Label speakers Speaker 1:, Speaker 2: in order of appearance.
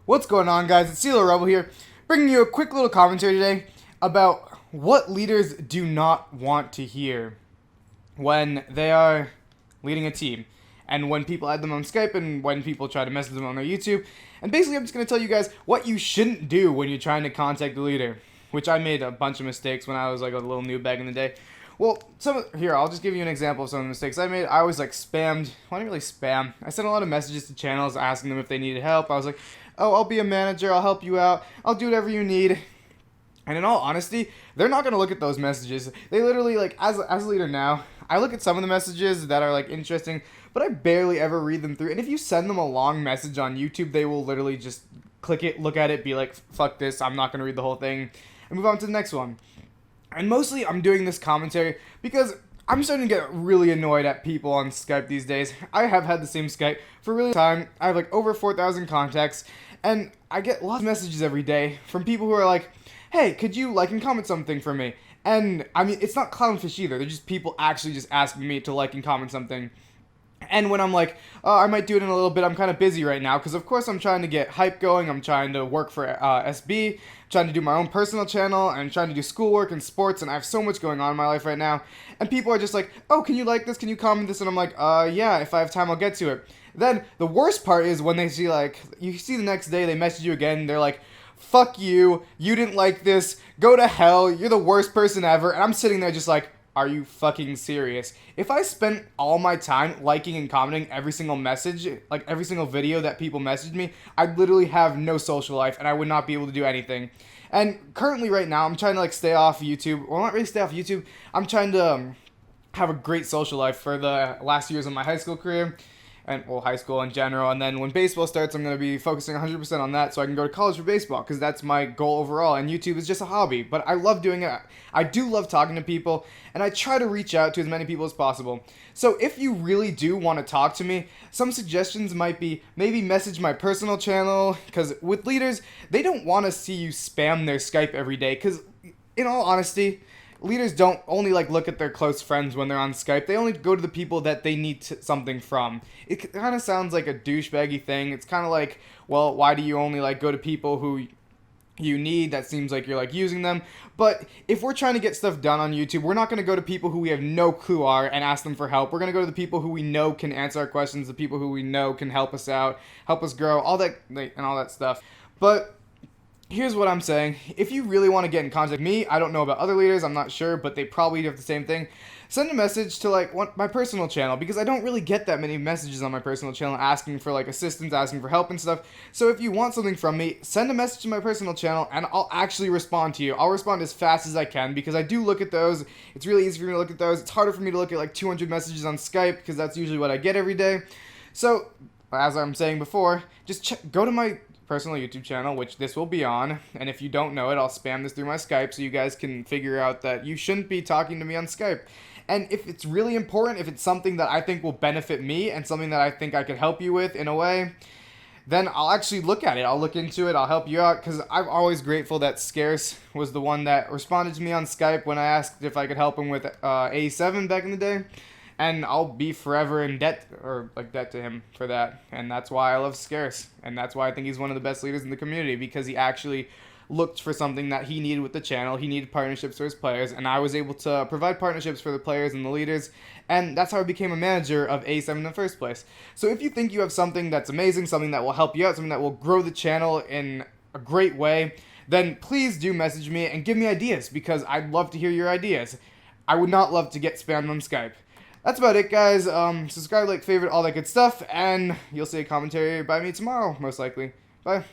Speaker 1: What's going on, guys? It's CeeLo Rebel here, bringing you a quick little commentary today about what leaders do not want to hear when they are leading a team, and when people add them on Skype, and when people try to message them on their YouTube. And basically, I'm just going to tell you guys what you shouldn't do when you're trying to contact the leader, which I made a bunch of mistakes when I was like a little noob back in the day. Well, here, I'll just give you an example of some of the mistakes I made. I was like spammed. Well, I didn't really spam. I sent a lot of messages to channels asking them if they needed help. I was like, oh, I'll be a manager. I'll help you out. I'll do whatever you need. And in all honesty, they're not going to look at those messages. They literally, like, as a leader now, I look at some of the messages that are, like, interesting, but I barely ever read them through. And if you send them a long message on YouTube, they will literally just click it, look at it, be like, fuck this, I'm not going to read the whole thing, and move on to the next one. And mostly I'm doing this commentary because I'm starting to get really annoyed at people on Skype these days. I have had the same Skype for a really long time. I have like over 4,000 contacts, and I get lots of messages every day from people who are like, hey, could you like and comment something for me? And I mean, it's not clownfish either. They're just people actually just asking me to like and comment something. And when I'm like, oh, I might do it in a little bit, I'm kind of busy right now, because of course I'm trying to get hype going, I'm trying to work for SB, trying to do my own personal channel, and trying to do schoolwork and sports, and I have so much going on in my life right now. And people are just like, oh, can you like this, can you comment this? And I'm like, yeah, if I have time I'll get to it. Then the worst part is when they see, like, you see the next day, they message you again, they're like, fuck you, you didn't like this, go to hell, you're the worst person ever. And I'm sitting there just like, are you fucking serious? If I spent all my time liking and commenting every single message, like every single video that people messaged me, I'd literally have no social life and I would not be able to do anything. And currently right now, I'm trying to like stay off YouTube. Well, not really stay off YouTube. I'm trying to have a great social life for the last years of my high school career. And, well, high school in general, and then when baseball starts, I'm going to be focusing 100% on that so I can go to college for baseball, because that's my goal overall, and YouTube is just a hobby, but I love doing it. I do love talking to people, and I try to reach out to as many people as possible. So if you really do want to talk to me, some suggestions might be maybe message my personal channel, because with leaders, they don't want to see you spam their Skype every day, because in all honesty, leaders don't only like look at their close friends when they're on Skype. They only go to the people that they need something from. It kind of sounds like a douchebaggy thing. It's kind of like, well, why do you only like go to people who you need? That seems like you're like using them. But if we're trying to get stuff done on YouTube, we're not going to go to people who we have no clue are and ask them for help. We're going to go to the people who we know can answer our questions, the people who we know can help us out, help us grow, all that and all that stuff. But here's what I'm saying. If you really want to get in contact with me, I don't know about other leaders, I'm not sure, but they probably have the same thing. Send a message to like my personal channel, because I don't really get that many messages on my personal channel asking for like assistance, asking for help and stuff. So if you want something from me, send a message to my personal channel and I'll actually respond to you. I'll respond as fast as I can, because I do look at those. It's really easy for me to look at those. It's harder for me to look at like 200 messages on Skype, because that's usually what I get every day. So, as I'm saying before, just go to my personal YouTube channel, which this will be on, and if you don't know it, I'll spam this through my Skype so you guys can figure out that you shouldn't be talking to me on Skype. And if it's really important, if it's something that I think will benefit me and something that I think I could help you with in a way, then I'll actually look at it. I'll look into it. I'll help you out, because I'm always grateful that Scarce was the one that responded to me on Skype when I asked if I could help him with A7 back in the day. And I'll be forever in debt, or like debt to him for that. And that's why I love Scarce. And that's why I think he's one of the best leaders in the community, because he actually looked for something that he needed with the channel. He needed partnerships for his players, and I was able to provide partnerships for the players and the leaders. And that's how I became a manager of A7 in the first place. So if you think you have something that's amazing, something that will help you out, something that will grow the channel in a great way, then please do message me and give me ideas, because I'd love to hear your ideas. I would not love to get spammed on Skype. That's about it, guys. Subscribe, like, favorite, all that good stuff, and you'll see a commentary by me tomorrow, most likely. Bye.